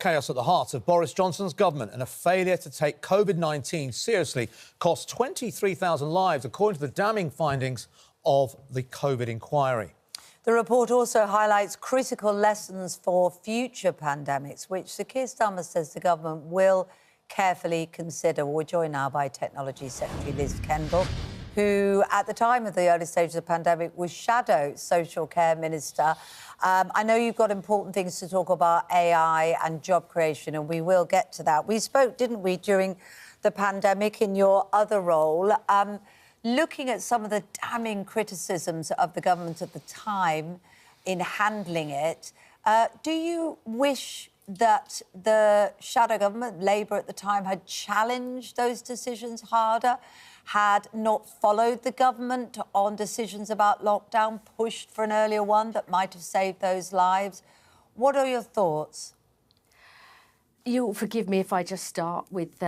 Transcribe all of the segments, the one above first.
Chaos at the heart of Boris Johnson's government and a failure to take COVID-19 seriously cost 23,000 lives, according to the damning findings of the COVID inquiry. The report also highlights critical lessons for future pandemics, which Sir Keir Starmer says the government will carefully consider. We're joined now by Technology Secretary Liz Kendall, who, at the time of the early stages of the pandemic, was Shadow Social Care Minister. I know you've got important things to talk about, AI and job creation, and we will get to that. We spoke, didn't we, during the pandemic in your other role, looking at some of the damning criticisms of the government at the time in handling it. Do you wish that the shadow government, Labour at the time, had challenged those decisions harder, had not followed the government on decisions about lockdown, pushed for an earlier one that might have saved those lives? What are your thoughts? You'll forgive me if I just start with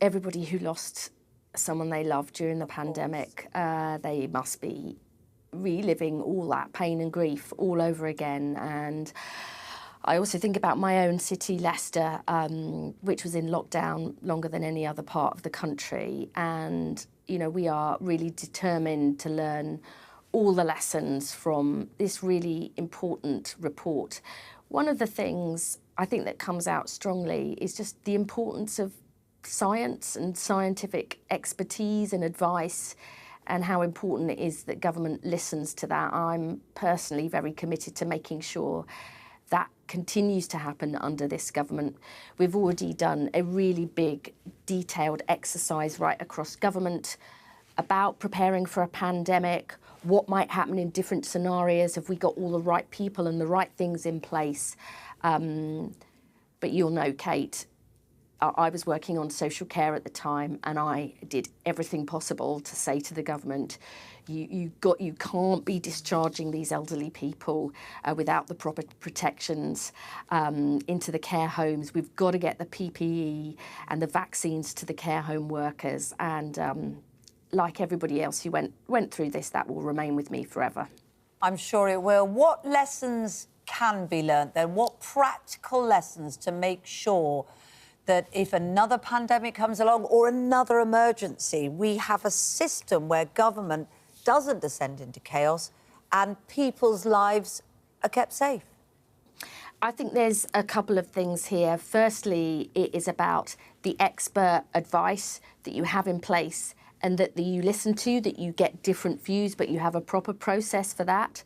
everybody who lost someone they loved during the pandemic. They must be reliving all that pain and grief all over again. And I also think about my own city, Leicester, which was in lockdown longer than any other part of the country. And, you know, we are really determined to learn all the lessons from this really important report. One of the things I think that comes out strongly is just the importance of science and scientific expertise and advice, and how important it is that government listens to that. I'm personally very committed to making sure that continues to happen under this government. We've already done a really big, detailed exercise right across government about preparing for a pandemic, what might happen in different scenarios if we got all the right people and the right things in place. But you'll know, Kate, I was working on social care at the time, and I did everything possible to say to the government, you can't be discharging these elderly people without the proper protections into the care homes. We've got to get the PPE and the vaccines to the care home workers. And like everybody else who went through this, that will remain with me forever. I'm sure it will. What lessons can be learnt then? What practical lessons to make sure that if another pandemic comes along or another emergency, we have a system where government doesn't descend into chaos and people's lives are kept safe? I think there's a couple of things here. Firstly, it is about the expert advice that you have in place and that you listen to, that you get different views, but you have a proper process for that.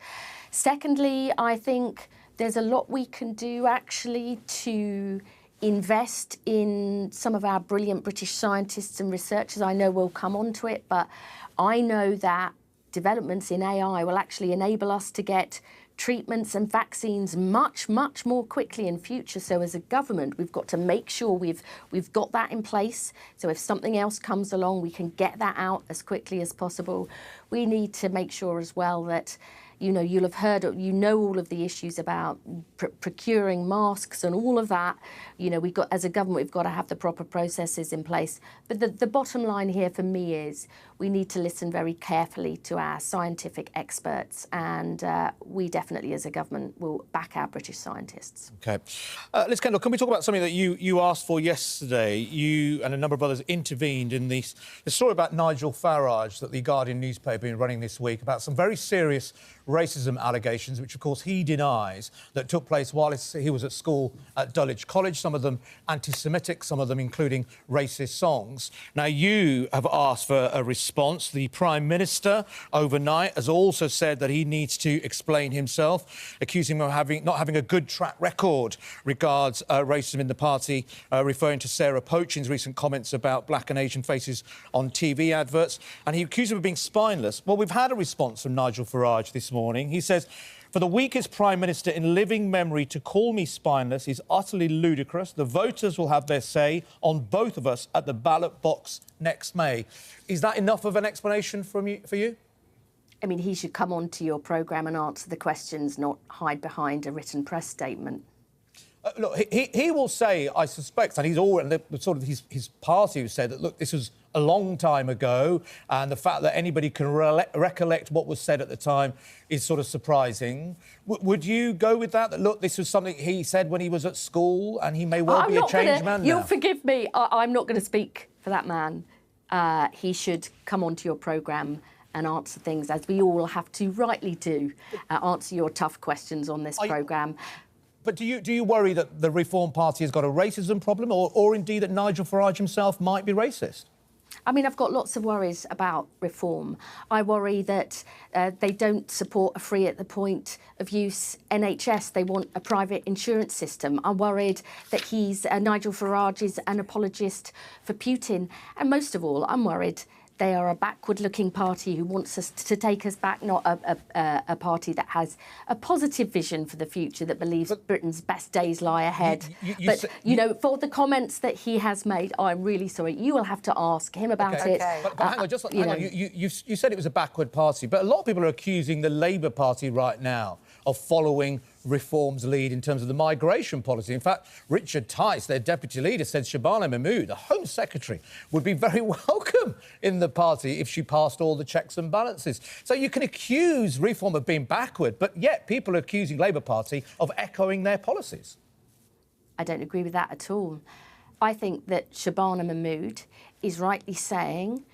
Secondly, I think there's a lot we can do actually to invest in some of our brilliant British scientists and researchers. I know we'll come on to it, but I know that developments in AI will actually enable us to get treatments and vaccines much, much more quickly in future. So as a government, we've got to make sure we've got that in place. So if something else comes along, we can get that out as quickly as possible. We need to make sure as well that, you know, you'll have heard, you know, all of the issues about procuring masks and all of that. You know, as a government, we've got to have the proper processes in place. But the bottom line here for me is we need to listen very carefully to our scientific experts, and we definitely, as a government, will back our British scientists. OK. Liz Kendall, can we talk about something that you asked for yesterday? You and a number of others intervened in the story about Nigel Farage that the Guardian newspaper has been running this week about some very serious racism allegations, which, of course, he denies, that took place while he was at school at Dulwich College, some of them anti-Semitic, some of them including racist songs. Now, you have asked for a response. The Prime Minister, overnight, has also said that he needs to explain himself, accusing him of not having a good track record regards racism in the party, referring to Sarah Pochin's recent comments about black and Asian faces on TV adverts. And he accused him of being spineless. Well, we've had a response from Nigel Farage this morning. He says, "For the weakest Prime Minister in living memory to call me spineless is utterly ludicrous. The voters will have their say on both of us at the ballot box next May." Is that enough of an explanation for you? I mean, he should come on to your programme and answer the questions, not hide behind a written press statement. Look, he will say, I suspect, and he's already sort of his party who said that, look, this was a long time ago, and the fact that anybody can recollect what was said at the time is sort of surprising. Would you go with that? That, look, this was something he said when he was at school, and he may well be a changed man now? You'll forgive me. I'm not going to speak for that man. He should come onto your programme and answer things, as we all have to rightly do, answer your tough questions on this programme. But do you worry that the Reform Party has got a racism problem, or indeed that Nigel Farage himself might be racist? I mean, I've got lots of worries about reform. I worry that they don't support a free at the point of use NHS. They want a private insurance system. I'm worried that Nigel Farage is an apologist for Putin. And most of all, I'm worried they are a backward-looking party who wants us to take us back, not a party that has a positive vision for the future, that believes Britain's best days lie ahead. You know, for the comments that he has made, I'm really sorry. You will have to ask him about it. But hang on, hang on. You said it was a backward party, but a lot of people are accusing the Labour Party right now of following Reform's lead in terms of the migration policy. In fact, Richard Tice, their deputy leader, said Shabana Mahmood, the Home Secretary, would be very welcome in the party if she passed all the checks and balances. So you can accuse Reform of being backward, but yet people are accusing Labour Party of echoing their policies. I don't agree with that at all. I think that Shabana Mahmood is rightly saying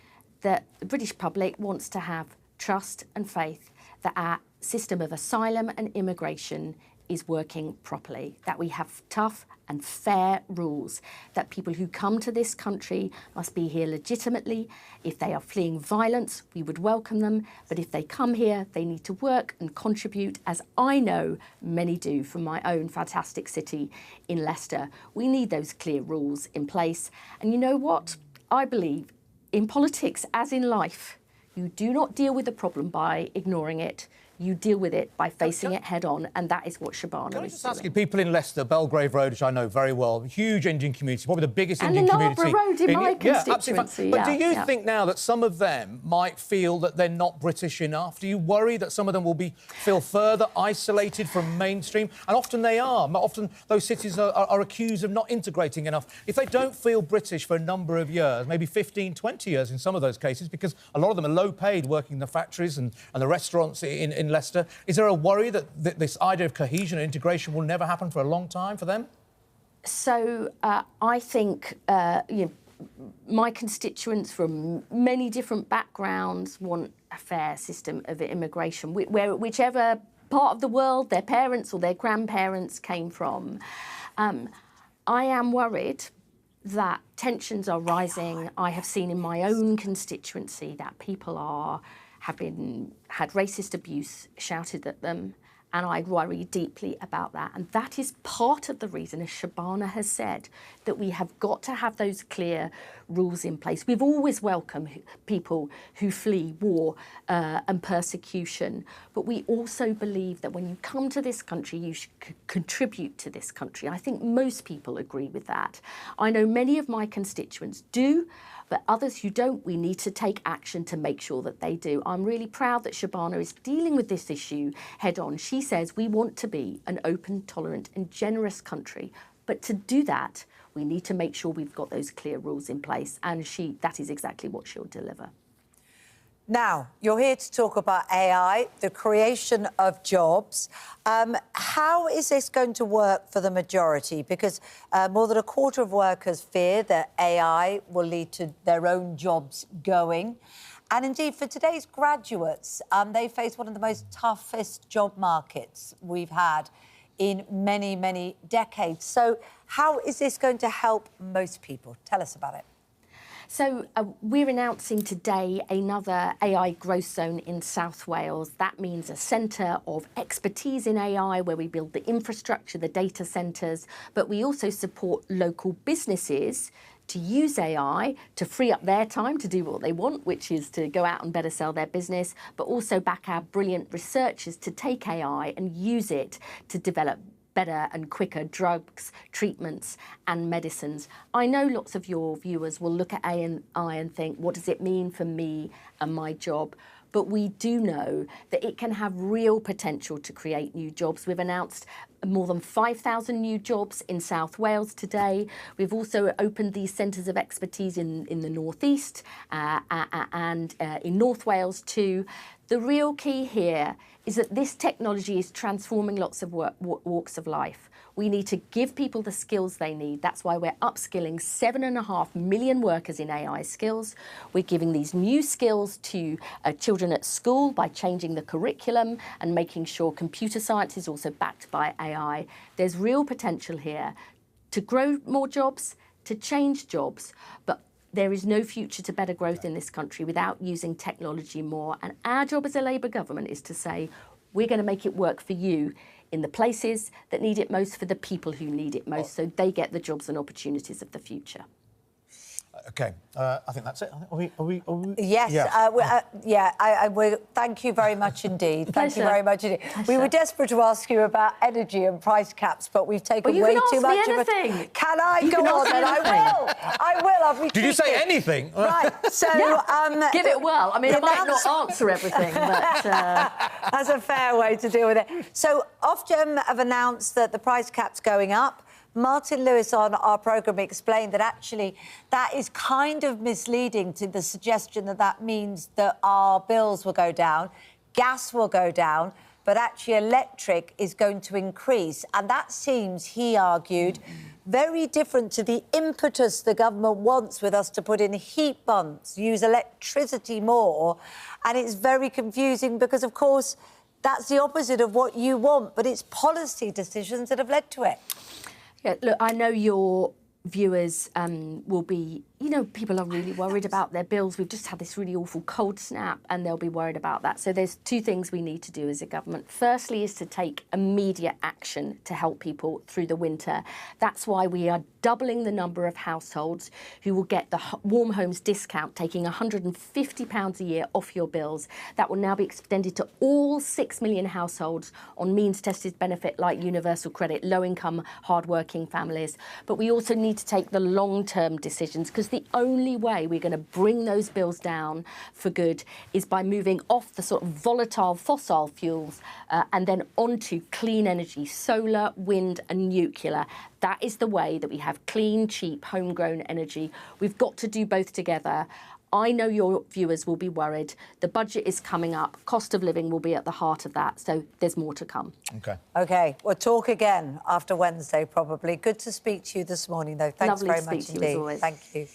that the British public wants to have trust and faith that our system of asylum and immigration is working properly, that we have tough and fair rules, that people who come to this country must be here legitimately. If they are fleeing violence, we would welcome them. But if they come here, they need to work and contribute, as I know many do from my own fantastic city in Leicester. We need those clear rules in place. And you know what? I believe in politics, as in life, you do not deal with the problem by ignoring it. You deal with it by facing it head on, and that is what Shabana is doing. Can I just ask you, people in Leicester, Belgrave Road, which I know very well, huge Indian community, probably the biggest Indian community. And the Road in my constituency. But do you think now that some of them might feel that they're not British enough? Do you worry that some of them will feel further isolated from mainstream? And often they are. Often those cities are accused of not integrating enough. If they don't feel British for a number of years, maybe 15, 20 years in some of those cases, because a lot of them are low paid working in the factories and the restaurants in Leicester. Is there a worry that this idea of cohesion and integration will never happen for a long time for them? So I think my constituents from many different backgrounds want a fair system of immigration, whichever part of the world their parents or their grandparents came from. I am worried that tensions are rising. I have seen in my own constituency that people have had racist abuse shouted at them, and I worry deeply about that. And that is part of the reason, as Shabana has said, that we have got to have those clear rules in place. We've always welcomed people who flee war and persecution, but we also believe that when you come to this country, you should contribute to this country. I think most people agree with that. I know many of my constituents do, but others who don't, we need to take action to make sure that they do. I'm really proud that Shabana is dealing with this issue head on. She says we want to be an open, tolerant and generous country. But to do that, we need to make sure we've got those clear rules in place. And that is exactly what she'll deliver. Now, you're here to talk about AI, the creation of jobs. How is this going to work for the majority? Because more than a quarter of workers fear that AI will lead to their own jobs going. And indeed, for today's graduates, they face one of the most toughest job markets we've had in many, many decades. So how is this going to help most people? Tell us about it. So we're announcing today another AI growth zone in South Wales. That means a centre of expertise in AI where we build the infrastructure, the data centres, but we also support local businesses to use AI to free up their time to do what they want, which is to go out and better sell their business, but also back our brilliant researchers to take AI and use it to develop better and quicker drugs, treatments and medicines. I know lots of your viewers will look at AI and think, what does it mean for me and my job? But we do know that it can have real potential to create new jobs. We've announced more than 5,000 new jobs in South Wales today. We've also opened these centres of expertise in the North East and in North Wales too. The real key here is that this technology is transforming lots of walks of life. We need to give people the skills they need. That's why we're upskilling 7.5 million workers in AI skills. We're giving these new skills to children at school by changing the curriculum and making sure computer science is also backed by AI. There's real potential here to grow more jobs, to change jobs, but there is no future to better growth in this country without using technology more. And our job as a Labour government is to say, we're going to make it work for you in the places that need it most, for the people who need it most, so they get the jobs and opportunities of the future. OK, I think that's it. Are we... Yes, thank you very much indeed. Thank you very much indeed. We were desperate to ask you about energy and price caps, but we've taken way too much of it. Can I go on then? I will. I'll be Did you say anything? Right, so... Give it well. I mean, I might not answer everything, but... That's a fair way to deal with it. So Ofgem have announced that the price cap's going up. Martin Lewis on our programme explained that actually that is kind of misleading, to the suggestion that that means that our bills will go down, gas will go down, but actually electric is going to increase. And that seems, he argued, very different to the impetus the government wants with us to put in heat pumps, use electricity more. And it's very confusing because, of course, that's the opposite of what you want, but it's policy decisions that have led to it. Yeah, look, I know your viewers will be, you know, people are really worried about their bills. We've just had this really awful cold snap and they'll be worried about that. So there's two things we need to do as a government. Firstly is to take immediate action to help people through the winter. That's why we are doubling the number of households who will get the Warm Homes discount, taking £150 a year off your bills. That will now be extended to all 6 million households on means-tested benefit like universal credit, low-income, hard-working families. But we also need to take the long-term decisions, because the only way we're going to bring those bills down for good is by moving off the sort of volatile fossil fuels and then onto clean energy, solar, wind and nuclear. That is the way that we have clean, cheap, homegrown energy. We've got to do both together. I know your viewers will be worried. The budget is coming up. Cost of living will be at the heart of that. So there's more to come. OK. OK, we'll talk again after Wednesday, probably. Good to speak to you this morning, though. Thanks very much indeed. Lovely to speak to you as always. Thank you.